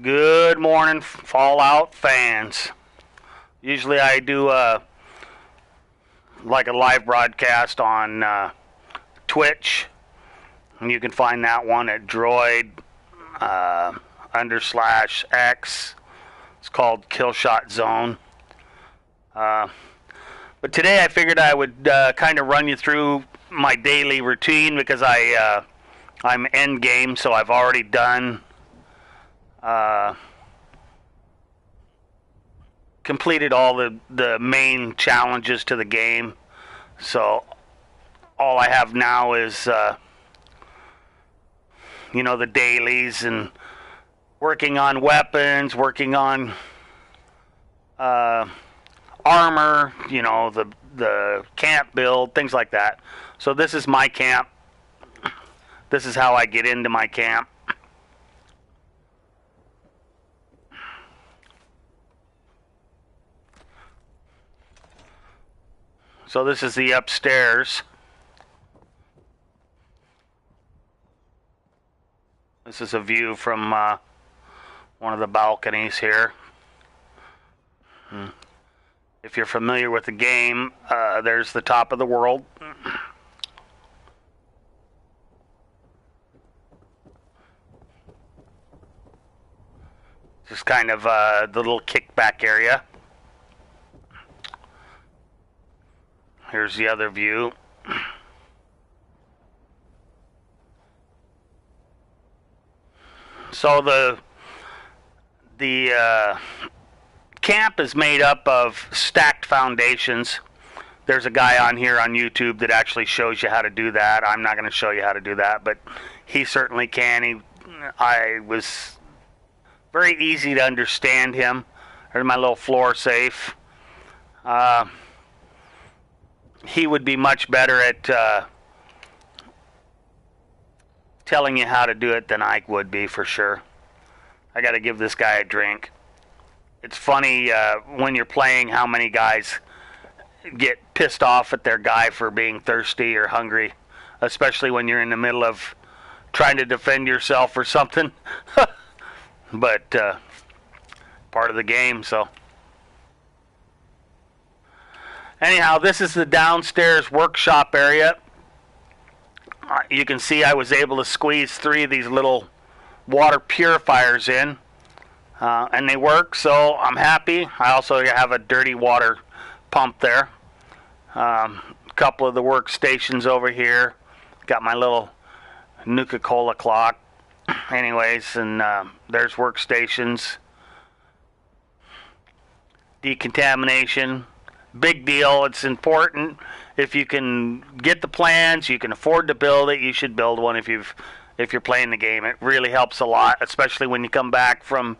Good morning, Fallout fans. Usually I do like a live broadcast on Twitch, and you can find that one at DROID_X. It's called Kill Shot Zone. But today I figured I would kind of run you through my daily routine because I'm end game, so I've already done completed all the main challenges to the game. So all I have now is the dailies and working on weapons, working on armor, the camp build, things like that. So this is my camp. This is how I get into my camp. So this is the upstairs. This is a view from one of the balconies here. If you're familiar with the game, there's the top of the world. Just kind of the little kickback area. Here's the other view. So the camp is made up of stacked foundations. There's a guy on here on YouTube that actually shows you how to do that. I'm not going to show you how to do that, but he certainly can. I was very easy to understand him. There's my little floor safe. He would be much better at telling you how to do it than I would be, for sure. I got to give this guy a drink. It's funny when you're playing how many guys get pissed off at their guy for being thirsty or hungry, especially when you're in the middle of trying to defend yourself or something. But part of the game, so. Anyhow, this is the downstairs workshop area. You can see I was able to squeeze 3 of these little water purifiers in, and they work, so I'm happy. I also have a dirty water pump there. A couple of the workstations over here. Got my little Nuka-Cola clock. Anyways, and there's workstations. Decontamination. Big deal. It's important. If you can get the plans, you can afford to build it, you should build one if you're playing the game. It really helps a lot, especially when you come back from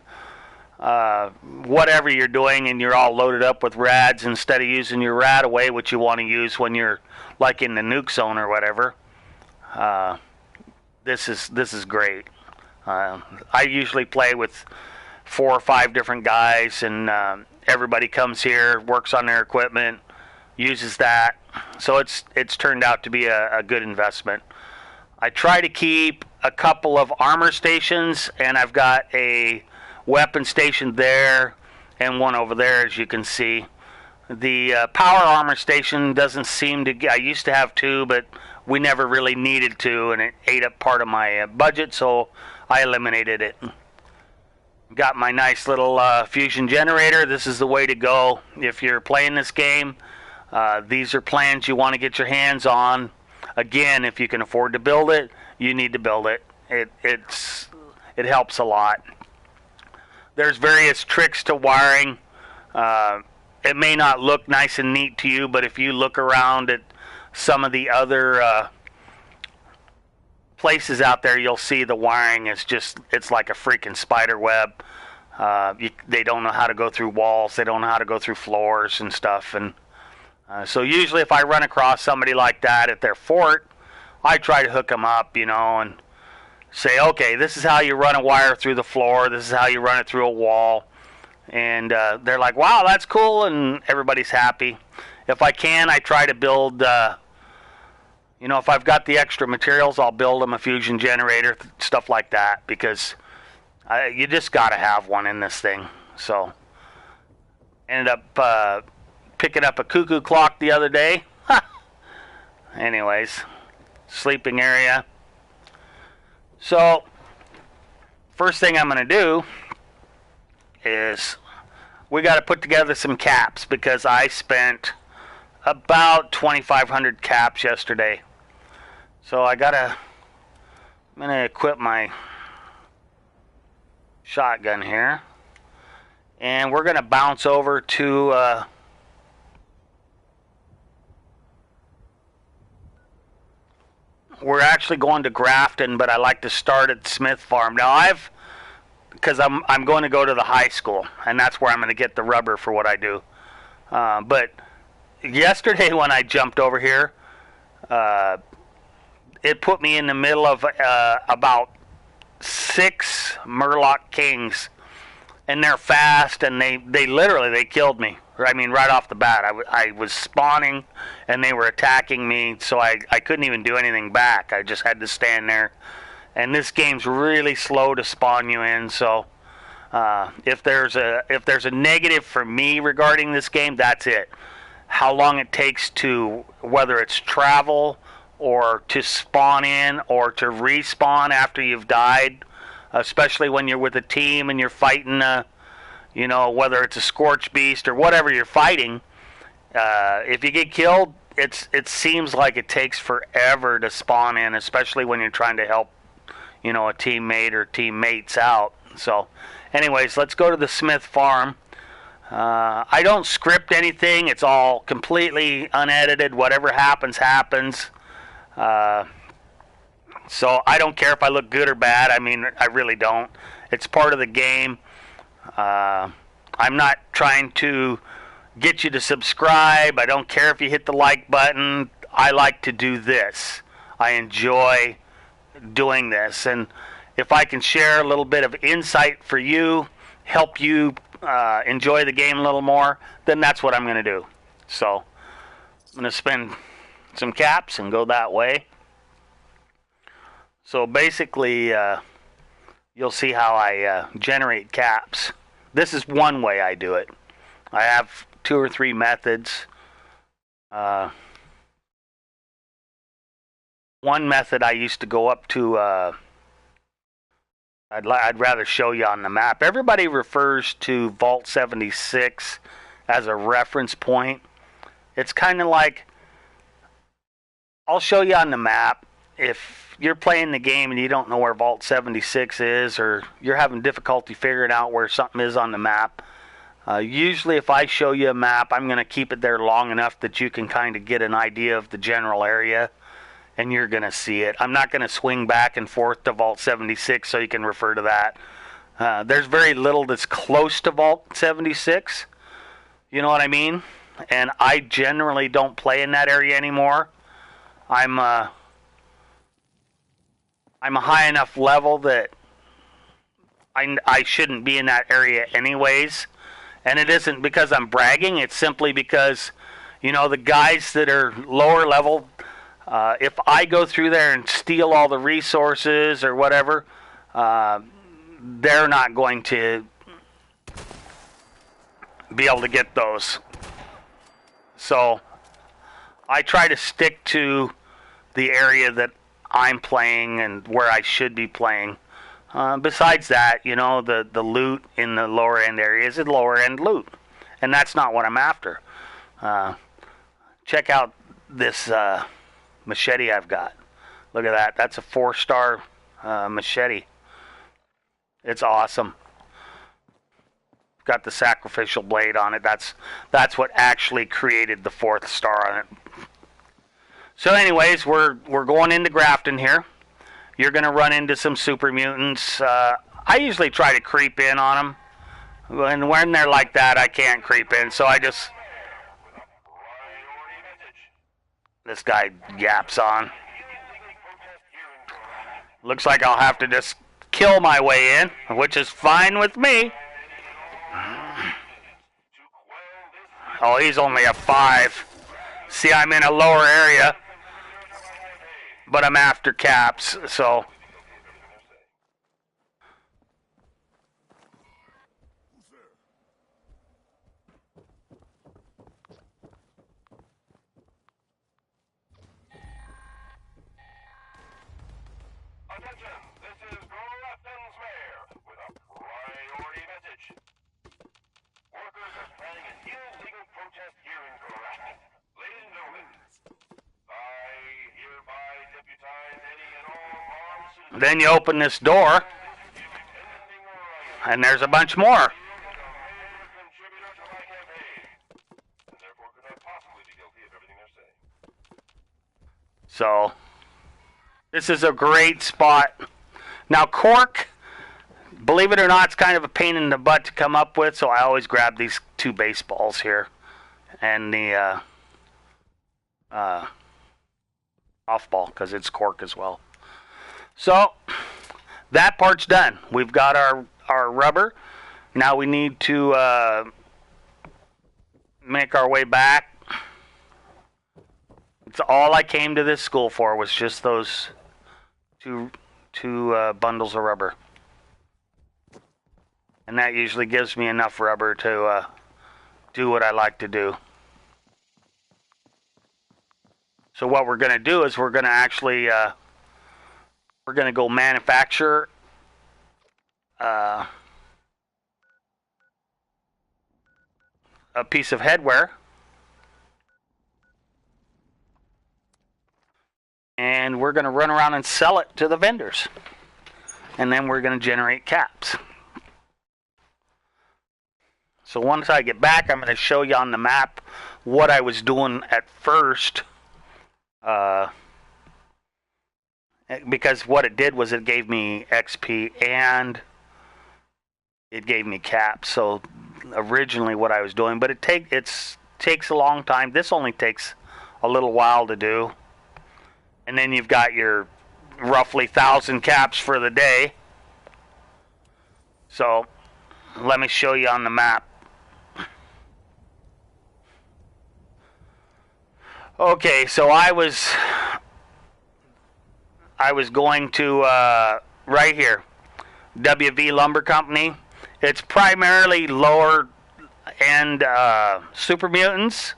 whatever you're doing and you're all loaded up with rads. Instead of using your rad away, which you want to use when you're like in the nuke zone or whatever. This is great. I usually play with 4 or 5 different guys, and everybody comes here, works on their equipment, uses that. So it's turned out to be a good investment. I try to keep a couple of armor stations, and I've got a weapon station there and one over there, as you can see. The power armor station doesn't seem to... I used to have 2, but we never really needed to, and it ate up part of my budget, so I eliminated it. Got my nice little fusion generator. This is the way to go if you're playing this game. These are plans you want to get your hands on. Again, if you can afford to build it, you need to build it. It helps a lot. There's various tricks to wiring. It may not look nice and neat to you, but if you look around at some of the other places out there, you'll see the wiring is it's like a freaking spider web. They don't know how to go through walls. They don't know how to go through floors and stuff. And so usually if I run across somebody like that at their fort, I try to hook them up, and say, okay, this is how you run a wire through the floor. This is how you run it through a wall. And they're like, wow, that's cool, and everybody's happy. If I can, I try to build, if I've got the extra materials, I'll build them a fusion generator, stuff like that, because You just got to have one in this thing. So, ended up picking up a cuckoo clock the other day. Anyways, sleeping area. So, first thing I'm going to do is we got to put together some caps because I spent about 2,500 caps yesterday. So I'm going to equip my shotgun here. And we're going to bounce over to we're actually going to Grafton, but I like to start at Smith Farm. Now because I'm going to go to the high school, and that's where I'm going to get the rubber for what I do. But yesterday when I jumped over here, it put me in the middle of about 6 Murloc Kings, and they're fast, and they literally killed me. I mean, right off the bat, I was spawning, and they were attacking me, so I couldn't even do anything back. I just had to stand there. And this game's really slow to spawn you in, so if there's a negative for me regarding this game, that's it. How long it takes to, whether it's travel or to spawn in or to respawn after you've died, especially when you're with a team and you're fighting whether it's a Scorch Beast or whatever you're fighting, if you get killed, it seems like it takes forever to spawn in, especially when you're trying to help, a teammate or teammates out. So, anyways, let's go to the Smith Farm. I don't script anything. It's all completely unedited. Whatever happens, happens. So I don't care if I look good or bad. I mean, I really don't. It's part of the game. I'm not trying to get you to subscribe. I don't care if you hit the like button. I like to do this. I enjoy doing this. And if I can share a little bit of insight for you, help you enjoy the game a little more, then that's what I'm going to do. So I'm going to spend some caps and go that way. So basically, you'll see how I generate caps. This is one way I do it. I have 2 or 3 methods. One method I used to go up to, I'd rather show you on the map. Everybody refers to Vault 76 as a reference point. It's kind of like, I'll show you on the map. If you're playing the game and you don't know where Vault 76 is, or you're having difficulty figuring out where something is on the map, usually if I show you a map, I'm going to keep it there long enough that you can kind of get an idea of the general area, and you're going to see it. I'm not going to swing back and forth to Vault 76 so you can refer to that. There's very little that's close to Vault 76. You know what I mean? And I generally don't play in that area anymore. I'm a high enough level that I shouldn't be in that area anyways. And it isn't because I'm bragging. It's simply because, the guys that are lower level, if I go through there and steal all the resources or whatever, they're not going to be able to get those. So I try to stick to the area that I'm playing and where I should be playing. Besides that, the loot in the lower end areas is lower end loot, and that's not what I'm after. Check out this machete I've got. Look at that. That's a 4-star machete. It's awesome. Got the sacrificial blade on it. That's what actually created the 4th star on it. So anyways, we're going into Grafton here. You're going to run into some super mutants. I usually try to creep in on them. And when they're like that, I can't creep in. So I just... This guy yaps on. Looks like I'll have to just kill my way in, which is fine with me. Oh, he's only a 5. See, I'm in a lower area, but I'm after caps, so Then you open this door, and there's a bunch more. So, this is a great spot. Now, cork, believe it or not, it's kind of a pain in the butt to come up with, so I always grab these 2 baseballs here and the off ball, because it's cork as well. So, that part's done. We've got our rubber. Now we need to make our way back. It's all I came to this school for, was just those two bundles of rubber. And that usually gives me enough rubber to do what I like to do. So what we're going to do is we're going to actually we're going to go manufacture a piece of headwear. And we're going to run around and sell it to the vendors. And then we're going to generate caps. So once I get back, I'm going to show you on the map what I was doing at first. Because what it did was it gave me XP and it gave me caps. So originally what I was doing, but it takes a long time. This only takes a little while to do. And then you've got your roughly 1,000 caps for the day. So let me show you on the map. Okay, so I was going to right here, WV Lumber Company. It's primarily lower end super mutants,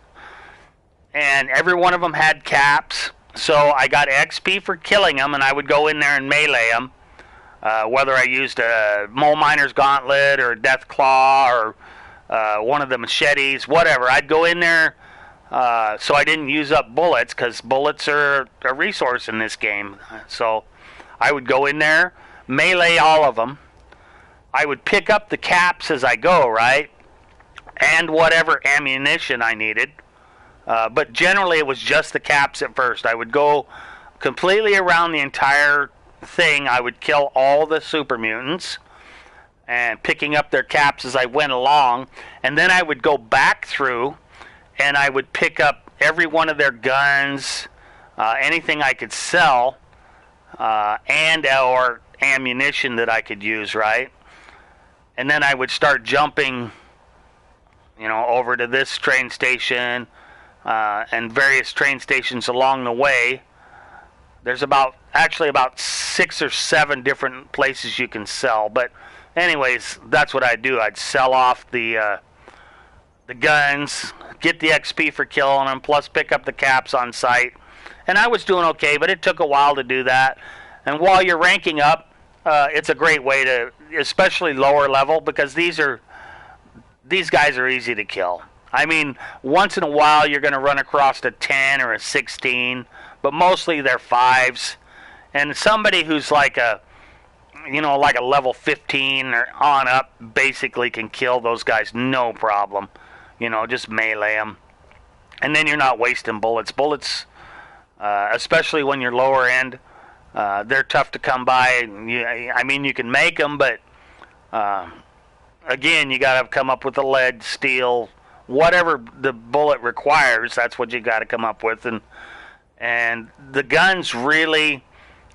and every one of them had caps. So I got XP for killing them, and I would go in there and melee them. Whether I used a Mole Miner's Gauntlet or a Death Claw or one of the machetes, whatever. I'd go in there, so I didn't use up bullets, because bullets are a resource in this game. So I would go in there, melee all of them. I would pick up the caps as I go, right? And whatever ammunition I needed. But generally it was just the caps at first. I would go completely around the entire thing. I would kill all the super mutants and picking up their caps as I went along. And then I would go back through and I would pick up every one of their guns, anything I could sell, and or ammunition that I could use, right? And then I would start jumping, over to this train station, and various train stations along the way. There's actually about 6 or 7 different places you can sell. But anyways, that's what I'd do. I'd sell off the guns, get the XP for killing them, plus pick up the caps on site. And I was doing okay, but it took a while to do that. And while you're ranking up, it's a great way to, especially lower level, because these guys are easy to kill. I mean, once in a while you're going to run across a 10 or a 16, but mostly they're 5s. And somebody who's like a level 15 or on up basically can kill those guys no problem. Just melee them. And then you're not wasting bullets. Bullets, especially when you're lower end, they're tough to come by. You can make them, but again, you got to come up with the lead, steel, whatever the bullet requires. That's what you got to come up with. And the guns really,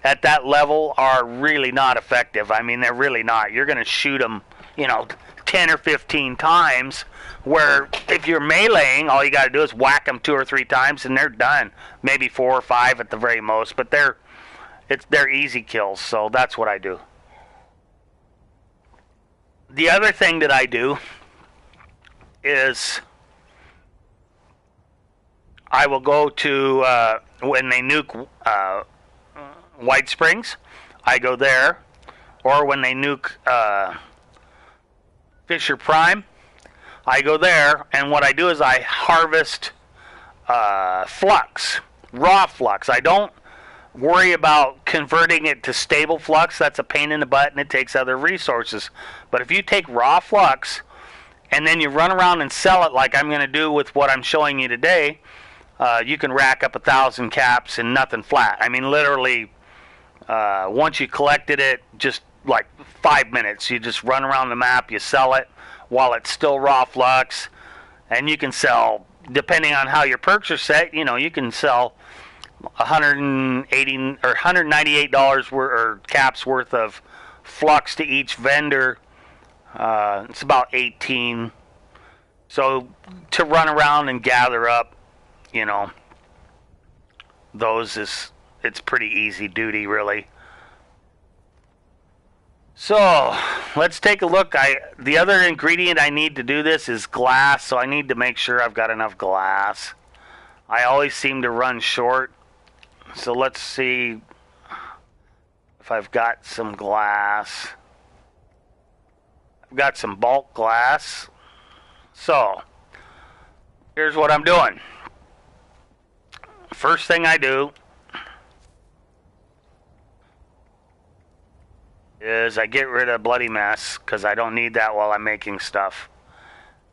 at that level, are really not effective. I mean, they're really not. You're going to shoot them, 10 or 15 times, where if you're meleeing, all you got to do is whack them 2 or 3 times and they're done. Maybe 4 or 5 at the very most, but they're easy kills. So that's what I do. The other thing that I do is I will go to when they nuke White Springs, I go there, or when they nuke Fisher Prime, I go there, and what I do is I harvest flux, raw flux. I don't worry about converting it to stable flux. That's a pain in the butt and it takes other resources. But if you take raw flux and then you run around and sell it like I'm going to do with what I'm showing you today, you can rack up 1,000 caps and nothing flat. I mean, literally, once you collected it, just like 5 minutes, you just run around the map, you sell it while it's still raw flux, and you can sell, depending on how your perks are set, you know, you can sell $180 or $198 or caps worth of flux to each vendor. It's about 18. So to run around and gather up, you know, it's pretty easy duty, really. So let's take a look. The other ingredient I need to do this is glass, so I need to make sure I've got enough glass. I always seem to run short, so let's see if I've got some glass. I've got some bulk glass. So here's what I'm doing. First thing I do is I get rid of bloody mess because I don't need that while I'm making stuff.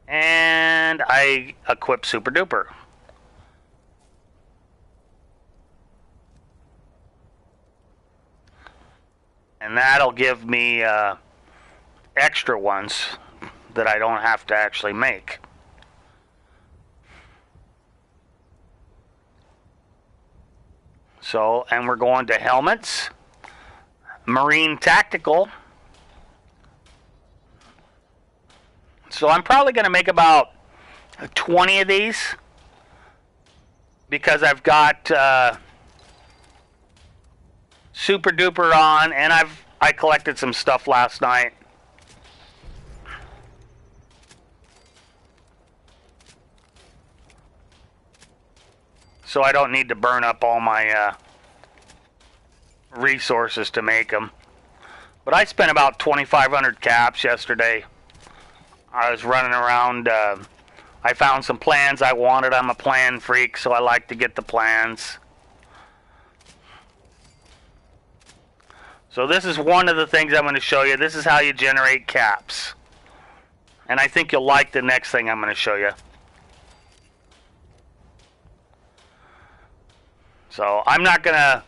And I equip Super Duper. And that'll give me extra ones that I don't have to actually make. So, and we're going to helmets. Marine Tactical. So I'm probably going to make about 20 of these because I've got Super Duper on, and I collected some stuff last night. So I don't need to burn up all my resources to make them. But I spent about 2,500 caps yesterday. I was running around. I found some plans I wanted. I'm a plan freak, so I like to get the plans. So this is one of the things I'm going to show you. This is how you generate caps. And I think you'll like the next thing I'm going to show you. So I'm not going to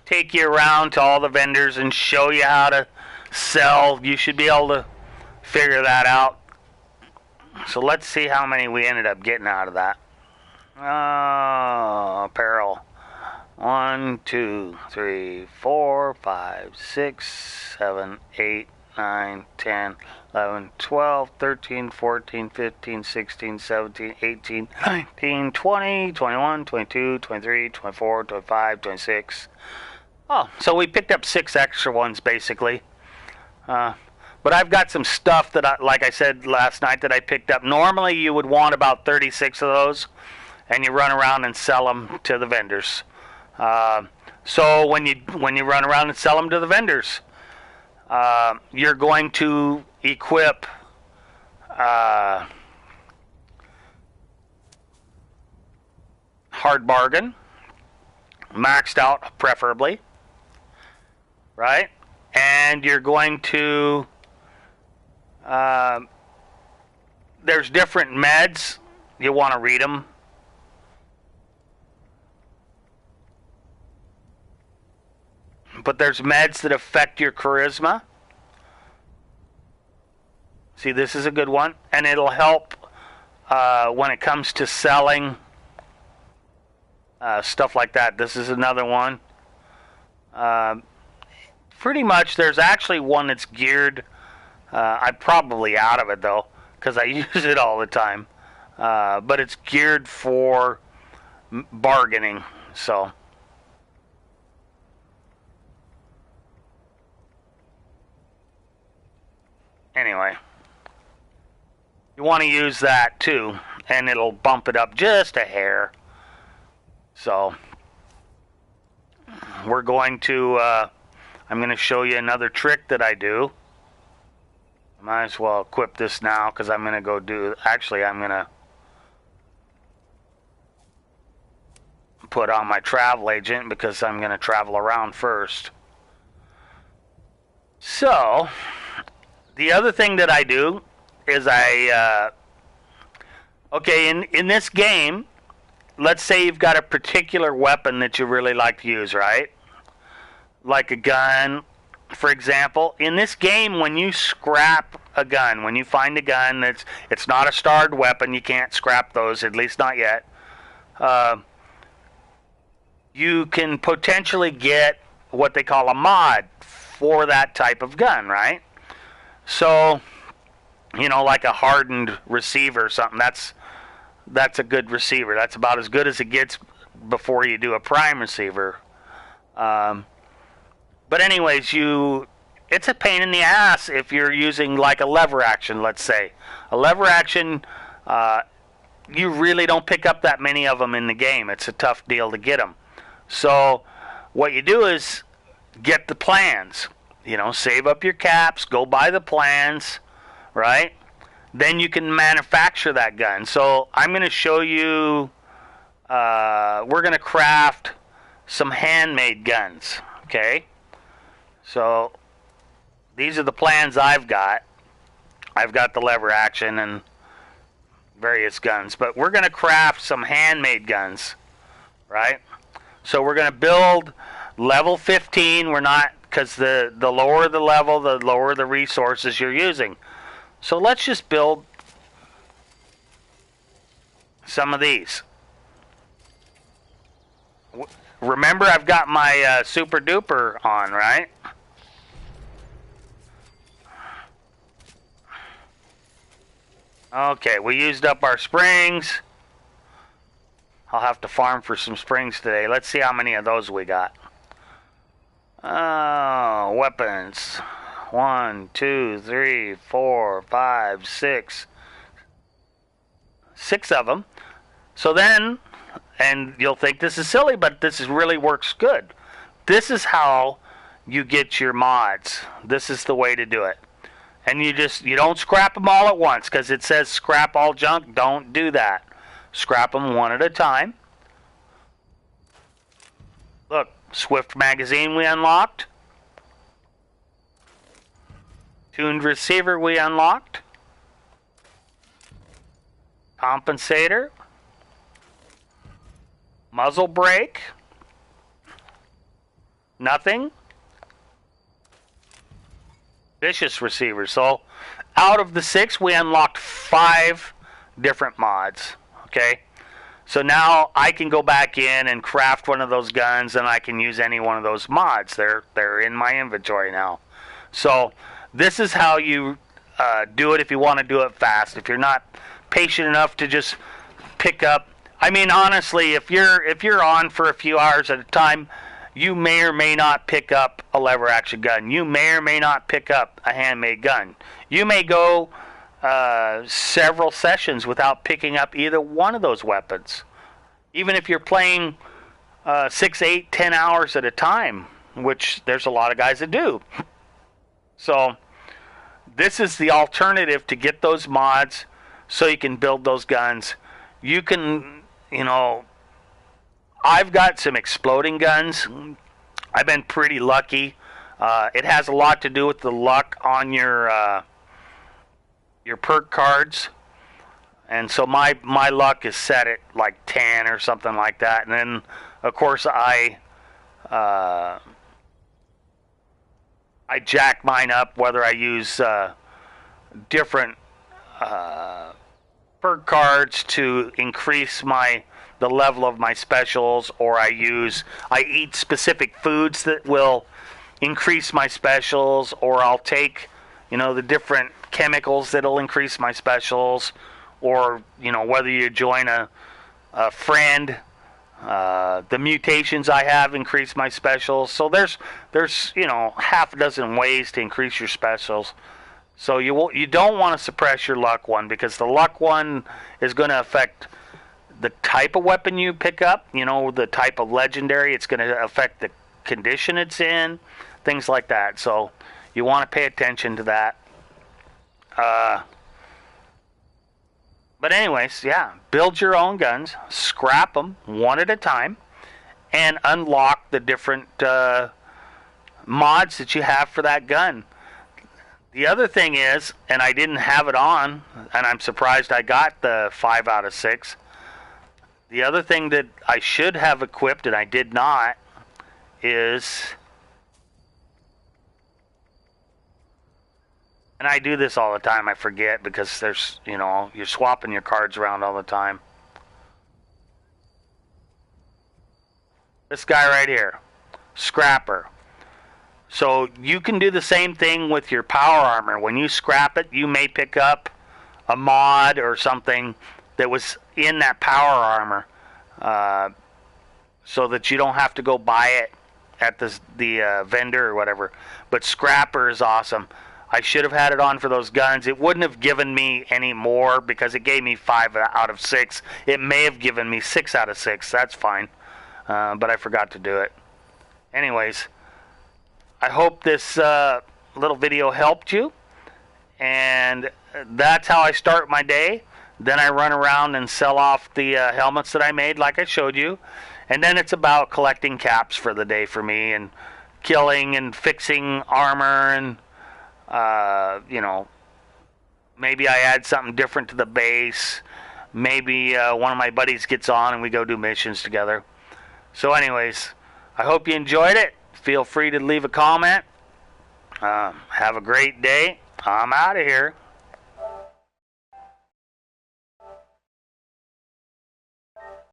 take you around to all the vendors and show you how to sell. You should be able to figure that out. So let's see how many we ended up getting out of that. Apparel. 1, 2, 3, 4, 5, 6, 7, 8, 9, 10, 11, 12, 13, 14, 15, 16, 17, 18, 19, 20, 21, 22, 23, 24, 25, 26. Oh, so we picked up 6 extra ones, basically. But I've got some stuff that, like I said last night, that I picked up. Normally, you would want about 36 of those, and you run around and sell them to the vendors. So when you run around and sell them to the vendors, you're going to equip hard bargain, maxed out preferably, right? And you're going to there's different meds. You want to read them. But there's meds that affect your charisma. See, this is a good one. And it'll help when it comes to selling stuff like that. This is another one. Pretty much, there's actually one that's geared. I'm probably out of it, though, because I use it all the time. But it's geared for bargaining, so... Anyway, you want to use that too, and it'll bump it up just a hair. So, we're going to, I'm going to show you another trick that I do. Might as well equip this now, because I'm going to go do, actually I'm going to put on my travel agent because I'm going to travel around first. So, the other thing that I do is okay, in this game, let's say you've got a particular weapon that you really like to use, right? Like a gun, for example. In this game, when you scrap a gun, when you find a gun it's not a starred weapon, you can't scrap those, at least not yet. You can potentially get what they call a mod for that type of gun, right? So, like a hardened receiver or something, that's a good receiver. That's about as good as it gets before you do a prime receiver. But anyways, it's a pain in the ass if you're using like a lever action, let's say. A lever action, you really don't pick up that many of them in the game. It's a tough deal to get them. So what you do is get the plans. Save up your caps, go buy the plans, right? Then you can manufacture that gun. So I'm going to show you, we're going to craft some handmade guns, okay? So these are the plans I've got. I've got the lever action and various guns, but we're going to craft some handmade guns, right? So we're going to build level 15. We're not, because the lower the level, the lower the resources you're using. So let's just build some of these. Remember, I've got my super duper on, right? Okay, we used up our springs. I'll have to farm for some springs today. Let's see how many of those we got. Oh, weapons. 1, 2, 3, 4, 5, 6. 6 of them. So then, and you'll think this is silly, but this really works good. This is how you get your mods. This is the way to do it. And you don't scrap them all at once, because it says scrap all junk. Don't do that. Scrap them one at a time. Look, Swift magazine we unlocked. Tuned receiver we unlocked. Compensator. Muzzle brake. Nothing. Vicious receiver. So out of the 6 we unlocked 5 different mods. Okay. So now I can go back in and craft one of those guns, and I can use any one of those mods. They're in my inventory now. So this is how you do it if you want to do it fast. If you're not patient enough to just pick up, I mean, honestly, if you're on for a few hours at a time, you may or may not pick up a lever action gun. You may or may not pick up a handmade gun. You may go several sessions without picking up either one of those weapons. Even if you're playing 6, 8, 10 hours at a time, which there's a lot of guys that do. So this is the alternative to get those mods so you can build those guns. You can, I've got some exploding guns. I've been pretty lucky. It has a lot to do with the luck on your perk cards. And so my luck is set at like 10 or something like that. And then, of course, I jack mine up, whether I use different perk cards to increase the level of my specials, or I eat specific foods that will increase my specials, or I'll take the different chemicals that'll increase my specials, or whether you join a friend, the mutations I have increase my specials. So there's half a dozen ways to increase your specials. So you don't want to suppress your luck one, because the luck one is going to affect the type of weapon you pick up, the type of legendary. It's going to affect the condition it's in, things like that. So you want to pay attention to that. But anyways, yeah, build your own guns, scrap them one at a time. and unlock the different mods that you have for that gun. The other thing is, and I didn't have it on, and I'm surprised I got the 5 out of 6. The other thing that I should have equipped and I did not is, and I do this all the time, I forget, because there's, you know, you're swapping your cards around all the time. This guy right here, Scrapper. So you can do the same thing with your power armor. When you scrap it, you may pick up a mod or something that was in that power armor, so that you don't have to go buy it at the vendor or whatever. But Scrapper is awesome. I should have had it on for those guns. It wouldn't have given me any more because it gave me 5 out of 6. It may have given me 6 out of 6. That's fine. But I forgot to do it. Anyways, I hope this little video helped you. And that's how I start my day. Then I run around and sell off the helmets that I made, like I showed you. And then it's about collecting caps for the day for me, and killing and fixing armor, and you know, maybe I add something different to the base. Maybe one of my buddies gets on and we go do missions together. So anyways, I hope you enjoyed it. Feel free to leave a comment. Have a great day. I'm out of here.